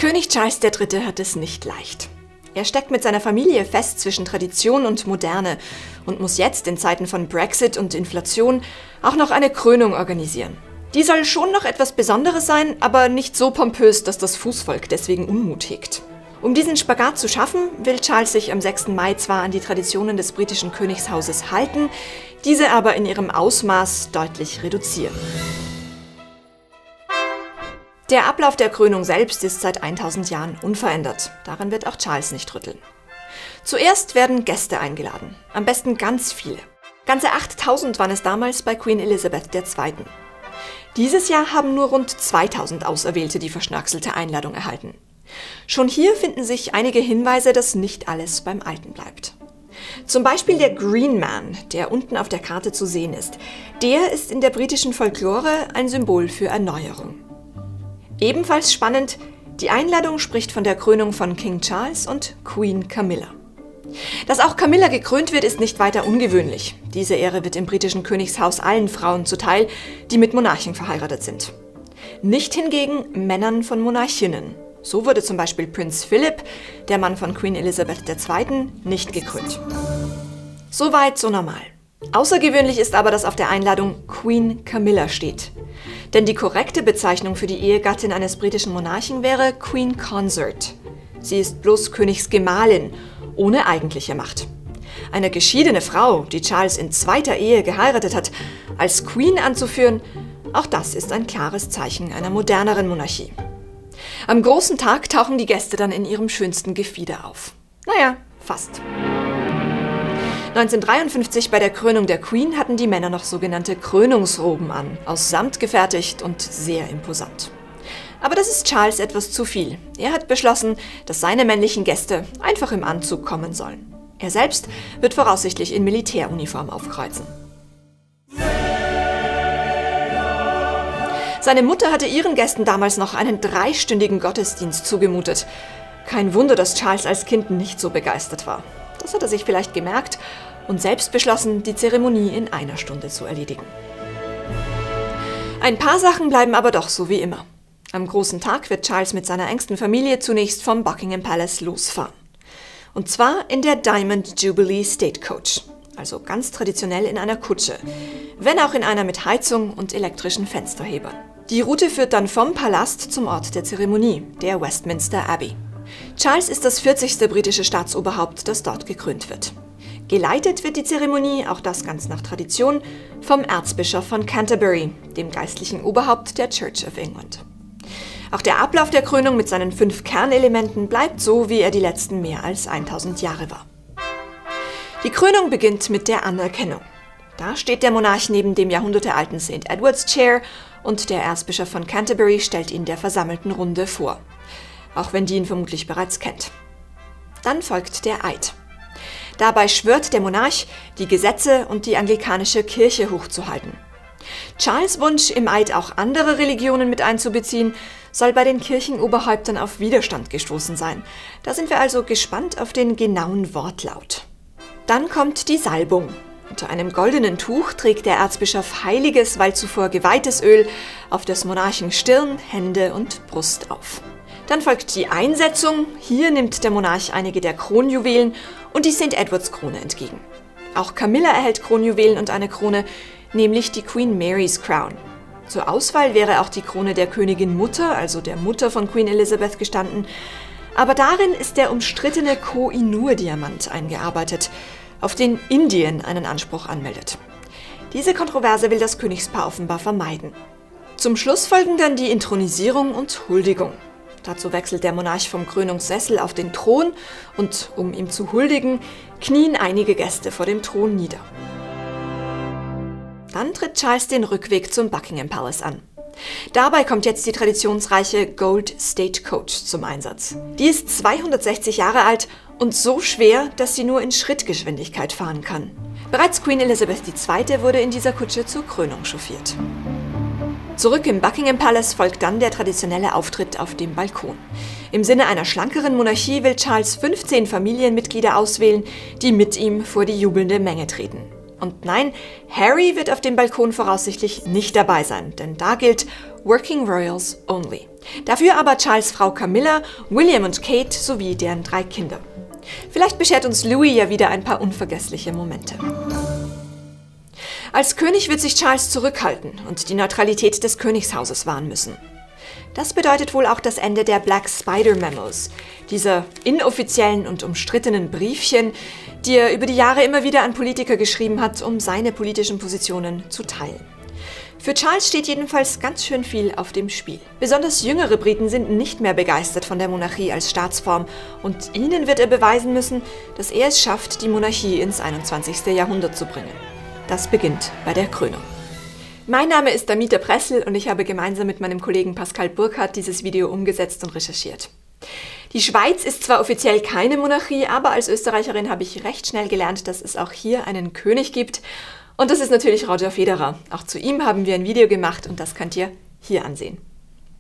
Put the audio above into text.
König Charles III. Hat es nicht leicht. Er steckt mit seiner Familie fest zwischen Tradition und Moderne und muss jetzt in Zeiten von Brexit und Inflation auch noch eine Krönung organisieren. Die soll schon noch etwas Besonderes sein, aber nicht so pompös, dass das Fußvolk deswegen Unmut hegt. Um diesen Spagat zu schaffen, will Charles sich am 6. Mai zwar an die Traditionen des britischen Königshauses halten, diese aber in ihrem Ausmaß deutlich reduzieren. Der Ablauf der Krönung selbst ist seit 1000 Jahren unverändert. Daran wird auch Charles nicht rütteln. Zuerst werden Gäste eingeladen, am besten ganz viele. Ganze 8000 waren es damals bei Queen Elizabeth II. Dieses Jahr haben nur rund 2000 Auserwählte die verschnackselte Einladung erhalten. Schon hier finden sich einige Hinweise, dass nicht alles beim Alten bleibt. Zum Beispiel der Green Man, der unten auf der Karte zu sehen ist. Der ist in der britischen Folklore ein Symbol für Erneuerung. Ebenfalls spannend, die Einladung spricht von der Krönung von King Charles und Queen Camilla. Dass auch Camilla gekrönt wird, ist nicht weiter ungewöhnlich. Diese Ehre wird im britischen Königshaus allen Frauen zuteil, die mit Monarchen verheiratet sind. Nicht hingegen Männern von Monarchinnen. So wurde zum Beispiel Prinz Philip, der Mann von Queen Elizabeth II., nicht gekrönt. Soweit so normal. Außergewöhnlich ist aber, dass auf der Einladung Queen Camilla steht. Denn die korrekte Bezeichnung für die Ehegattin eines britischen Monarchen wäre Queen Consort. Sie ist bloß Königsgemahlin, ohne eigentliche Macht. Eine geschiedene Frau, die Charles in zweiter Ehe geheiratet hat, als Queen anzuführen, auch das ist ein klares Zeichen einer moderneren Monarchie. Am großen Tag tauchen die Gäste dann in ihrem schönsten Gefieder auf. Naja, fast. 1953 bei der Krönung der Queen hatten die Männer noch sogenannte Krönungsroben an, aus Samt gefertigt und sehr imposant. Aber das ist Charles etwas zu viel. Er hat beschlossen, dass seine männlichen Gäste einfach im Anzug kommen sollen. Er selbst wird voraussichtlich in Militäruniform aufkreuzen. Seine Mutter hatte ihren Gästen damals noch einen 3-stündigen Gottesdienst zugemutet. Kein Wunder, dass Charles als Kind nicht so begeistert war. Das hat er sich vielleicht gemerkt und selbst beschlossen, die Zeremonie in 1 Stunde zu erledigen. Ein paar Sachen bleiben aber doch so wie immer. Am großen Tag wird Charles mit seiner engsten Familie zunächst vom Buckingham Palace losfahren. Und zwar in der Diamond Jubilee Stagecoach, also ganz traditionell in einer Kutsche, wenn auch in einer mit Heizung und elektrischen Fensterhebern. Die Route führt dann vom Palast zum Ort der Zeremonie, der Westminster Abbey. Charles ist das 40. britische Staatsoberhaupt, das dort gekrönt wird. Geleitet wird die Zeremonie, auch das ganz nach Tradition, vom Erzbischof von Canterbury, dem geistlichen Oberhaupt der Church of England. Auch der Ablauf der Krönung mit seinen 5 Kernelementen bleibt so, wie er die letzten mehr als 1000 Jahre war. Die Krönung beginnt mit der Anerkennung. Da steht der Monarch neben dem jahrhundertealten St. Edward's Chair und der Erzbischof von Canterbury stellt ihn der versammelten Runde vor. Auch wenn die ihn vermutlich bereits kennt. Dann folgt der Eid. Dabei schwört der Monarch, die Gesetze und die anglikanische Kirche hochzuhalten. Charles' Wunsch, im Eid auch andere Religionen mit einzubeziehen, soll bei den Kirchenoberhäuptern auf Widerstand gestoßen sein. Da sind wir also gespannt auf den genauen Wortlaut. Dann kommt die Salbung. Unter einem goldenen Tuch trägt der Erzbischof heiliges, weil zuvor geweihtes Öl auf des Monarchen Stirn, Hände und Brust auf. Dann folgt die Einsetzung. Hier nimmt der Monarch einige der Kronjuwelen und die St. Edwards Krone entgegen. Auch Camilla erhält Kronjuwelen und eine Krone, nämlich die Queen Mary's Crown. Zur Auswahl wäre auch die Krone der Königin Mutter, also der Mutter von Queen Elizabeth, gestanden. Aber darin ist der umstrittene Koh-i-Noor-Diamant eingearbeitet, auf den Indien einen Anspruch anmeldet. Diese Kontroverse will das Königspaar offenbar vermeiden. Zum Schluss folgen dann die Inthronisierung und Huldigung. Dazu wechselt der Monarch vom Krönungssessel auf den Thron und, um ihm zu huldigen, knien einige Gäste vor dem Thron nieder. Dann tritt Charles den Rückweg zum Buckingham Palace an. Dabei kommt jetzt die traditionsreiche Gold Stagecoach zum Einsatz. Die ist 260 Jahre alt und so schwer, dass sie nur in Schrittgeschwindigkeit fahren kann. Bereits Queen Elizabeth II. Wurde in dieser Kutsche zur Krönung chauffiert. Zurück im Buckingham Palace folgt dann der traditionelle Auftritt auf dem Balkon. Im Sinne einer schlankeren Monarchie will Charles 15 Familienmitglieder auswählen, die mit ihm vor die jubelnde Menge treten. Und nein, Harry wird auf dem Balkon voraussichtlich nicht dabei sein, denn da gilt Working Royals only. Dafür aber Charles' Frau Camilla, William und Kate sowie deren 3 Kinder. Vielleicht beschert uns Louis ja wieder ein paar unvergessliche Momente. Als König wird sich Charles zurückhalten und die Neutralität des Königshauses wahren müssen. Das bedeutet wohl auch das Ende der Black Spider Memos, dieser inoffiziellen und umstrittenen Briefchen, die er über die Jahre immer wieder an Politiker geschrieben hat, um seine politischen Positionen zu teilen. Für Charles steht jedenfalls ganz schön viel auf dem Spiel. Besonders jüngere Briten sind nicht mehr begeistert von der Monarchie als Staatsform und ihnen wird er beweisen müssen, dass er es schafft, die Monarchie ins 21. Jahrhundert zu bringen. Das beginnt bei der Krönung. Mein Name ist Amita Pressel und ich habe gemeinsam mit meinem Kollegen Pascal Burkhardt dieses Video umgesetzt und recherchiert. Die Schweiz ist zwar offiziell keine Monarchie, aber als Österreicherin habe ich recht schnell gelernt, dass es auch hier einen König gibt. Und das ist natürlich Roger Federer. Auch zu ihm haben wir ein Video gemacht und das könnt ihr hier ansehen.